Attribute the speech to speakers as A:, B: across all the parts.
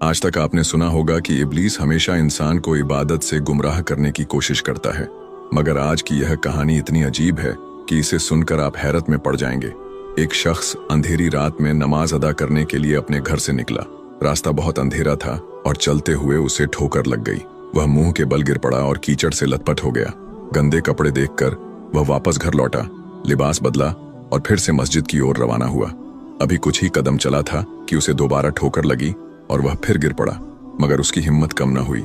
A: आज तक आपने सुना होगा कि इब्लीस हमेशा इंसान को इबादत से गुमराह करने की कोशिश करता है, मगर आज की यह कहानी इतनी अजीब है कि इसे सुनकर आप हैरत में पड़ जाएंगे। एक शख्स अंधेरी रात में नमाज अदा करने के लिए अपने घर से निकला। रास्ता बहुत अंधेरा था और चलते हुए उसे ठोकर लग गई। वह मुंह के बल गिर पड़ा और कीचड़ से लथपथ हो गया। गंदे कपड़े देखकर वह वापस घर लौटा, लिबास बदला और फिर से मस्जिद की ओर रवाना हुआ। अभी कुछ ही कदम चला था कि उसे दोबारा ठोकर लगी और वह फिर गिर पड़ा, मगर उसकी हिम्मत कम न हुई।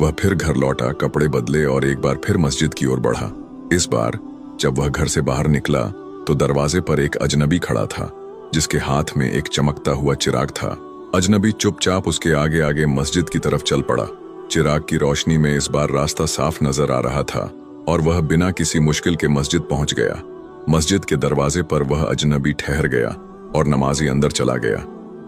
A: वह फिर घर लौटा, कपड़े बदले और एक बार फिर मस्जिद की ओर बढ़ा। इस बार जब वह घर से बाहर निकला तो दरवाजे पर एक अजनबी खड़ा था, जिसके हाथ में एक चमकता हुआ चिराग था। अजनबी चुपचाप उसके आगे आगे मस्जिद की तरफ चल पड़ा। चिराग की रोशनी में इस बार रास्ता साफ नजर आ रहा था और वह बिना किसी मुश्किल के मस्जिद पहुंच गया। मस्जिद के दरवाजे पर वह अजनबी ठहर गया और नमाजी अंदर चला गया।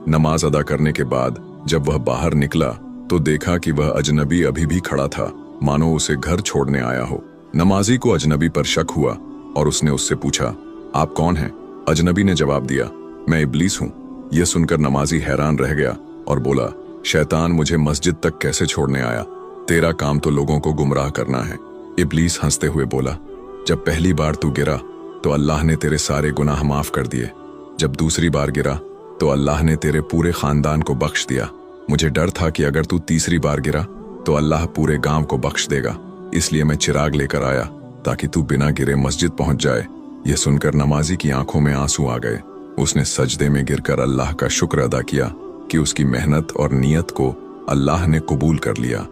A: नमाज अदा करने के बाद जब वह बाहर निकला तो देखा कि वह अजनबी अभी भी खड़ा था, मानो उसे घर छोड़ने आया हो। नमाजी को अजनबी पर शक हुआ और उसने उससे पूछा, आप कौन हैं? अजनबी ने जवाब दिया, मैं इब्लीस हूँ। यह सुनकर नमाजी हैरान रह गया और बोला, शैतान मुझे मस्जिद तक कैसे छोड़ने आया? तेरा काम तो लोगों को गुमराह करना है। इब्लीस हंसते हुए बोला, जब पहली बार तू गिरा तो अल्लाह ने तेरे सारे गुनाह माफ कर दिए। जब दूसरी बार गिरा तो अल्लाह ने तेरे पूरे खानदान को बख्श दिया। मुझे डर था कि अगर तू तीसरी बार गिरा तो अल्लाह पूरे गांव को बख्श देगा, इसलिए मैं चिराग लेकर आया ताकि तू बिना गिरे मस्जिद पहुंच जाए। यह सुनकर नमाजी की आंखों में आंसू आ गए। उसने सजदे में गिरकर अल्लाह का शुक्र अदा किया कि उसकी मेहनत और नियत को अल्लाह ने कबूल कर लिया।